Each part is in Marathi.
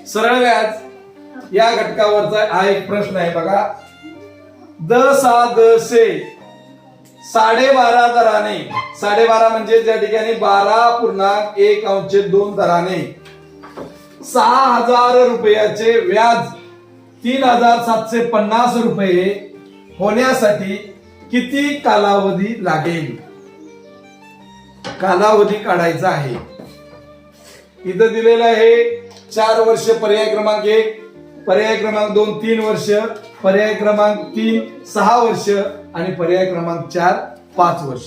सरळ व्याज या घटकावरचा हा एक प्रश्न आहे बघा. द सा द से 12.5 दराने, 12.5 म्हणजे त्या ठिकाणी 12.1/2 दराने 6,000 रुपयाचे व्याज 3,750 रुपये होण्यासाठी किती कालावधी लागेल? कालावधी काढायचा आहे. इथं दिलेलं आहे 4 वर्ष पर्याय क्रमांक 1, पर्याय क्रमांक 2 3 वर्ष, पर्याय क्रमांक 3 6 वर्ष आणि पर्याय क्रमांक 4 5 वर्ष.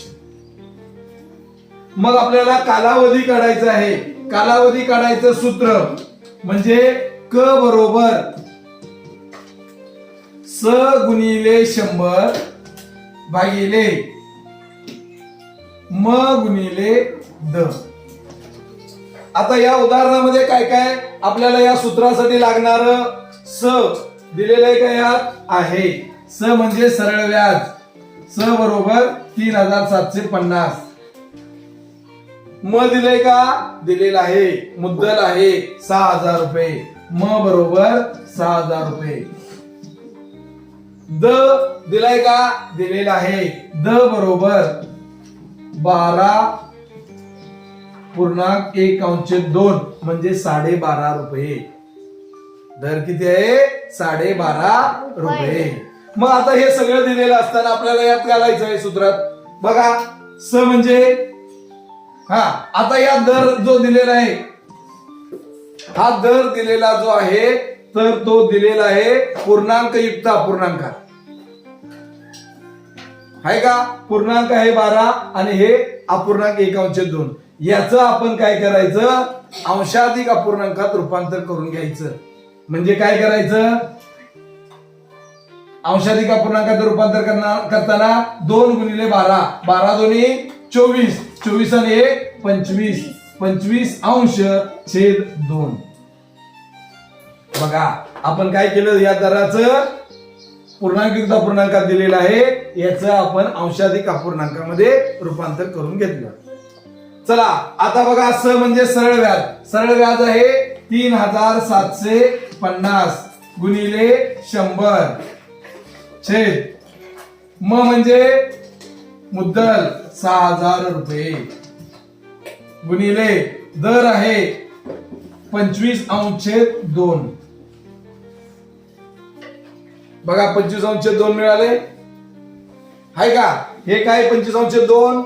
मग आपल्याला कालावधी काढायचा आहे. कालावधी काढायचं सूत्र म्हणजे क बरोबर स गुणिले 100 भागिले म गुणिले द. आता या उदाहरणामध्ये काय काय आपल्याला या सूत्रासाठी लागणार स दिलेलं आहे का? यात आहे स म्हणजे सरळ व्याज. स बरोबर 3,750. म दिले का? दिलेला आहे. मुद्दल आहे 6,000 रुपये. म बरोबर 6,000 रुपये. द दिलाय का? दिलेला आहे. द बरोबर 12.1/2 म्हणजे 12.5 रुपये. दर किती आहे? 12.5 रुपये. मग आता हे सगळं दिलेलं असताना आपल्याला यात घालायचं आहे सूत्रात. बघा स म्हणजे आता या दर जो दिलेला आहे, हा दर दिलेला जो आहे तर तो दिलेला आहे पूर्णांक युक्त अपूर्णांकात आहे का? पूर्णांक आहे 12 आणि हे अपूर्णांक 1/2. याचं आपण काय करायचं? अंशाधिक अपूर्णांकात रूपांतर करून घ्यायचं. म्हणजे काय करायचं? अंशाधिक अपूर्णांकात रूपांतर करताना 2 गुणिले 12, 12 दोन्ही 24, 24 आणि 1 25, 25 अंश छेद 2. बघा आपण काय केलं? या दराचं पूर्णांक अपूर्णांकात दिलेलं आहे, याचं आपण अंशाधिक अपूर्णांकामध्ये रूपांतर करून घेतलं. चला आता बघा स म्हणजे सरळ व्याज. सरळ व्याज आहे 3,750 गुणिले 100 छेद म म्हणजे मुद्दल 6,000 रुपये गुणिले दर आहे 25/2. बघा 25/2 मिळाले आहे का? हे काय 25/2?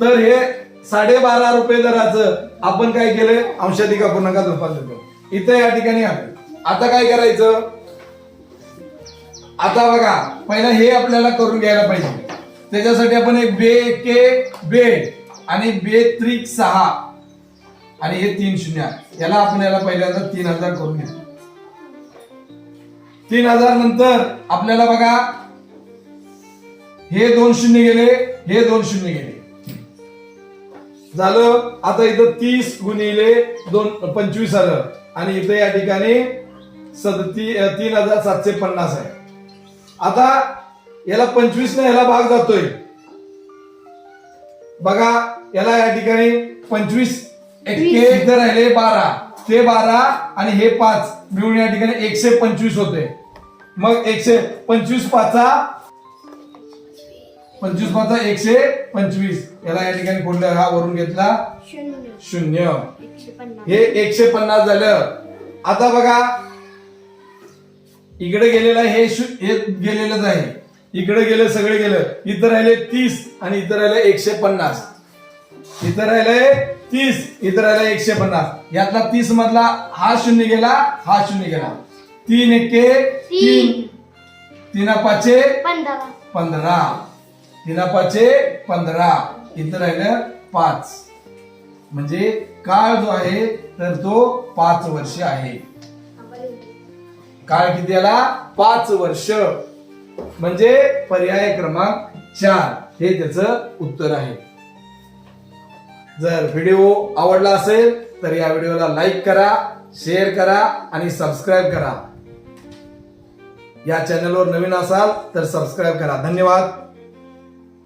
तर हे 12.5 रुपये दराचं आपण काय केलं? अंशाधिक अपूर्णांकात रूपांतर केलं. इथं या ठिकाणी आता काय करायचं? आता बघा पहिला हे आपल्याला करून घ्यायला पाहिजे. त्याच्यासाठी आपण एक बे आणि बे त्रिक 6 आणि हे 3 शून्य याला आपण पहिल्यांदा 3,000 करून घ्या. 3,000 नंतर आपल्याला बघा हे 2 शून्य गेले, हे 2 शून्य गेले, झालं. आता इथं 30 गुणिले 25 आलं आणि इथं या ठिकाणी 3,750 आहे. आता याला 25 ने याला भाग जातोय. बघा याला या ठिकाणी 25 इथं राहिले 12, ते 12 आणि हे 5 मिळून या ठिकाणी 125 होते. मग 125 5 125 याला या ठिकाणी कोणत्या हा वरून घेतला 0. हे 150 झालं. आता बघा इकडे गेलेलं आहे, हे गेलेलंच आहे. इकडे गेलं, सगळे गेलं. इथं राहिले 30 आणि इथं राहिले 150. इथं राहिले 30, इथं राहिले 150. यातला 30 मधला हा शून्य गेला, हा शून्य गेला. 3 एके 3, 3 पाचे 15, 3 पाचे 15. इथं राहिलं 5. म्हणजे काळ जो आहे तर तो 5 वर्ष आहे. काळ किती आला? 5 वर्ष. म्हणजे पर्याय क्रमांक 4 हे त्याचं उत्तर आहे. जर व्हिडिओ आवडला असेल तर या व्हिडिओला लाईक करा, शेअर करा आणि सबस्क्राईब करा. या चॅनलवर नवीन असाल तर सबस्क्राईब करा. धन्यवाद.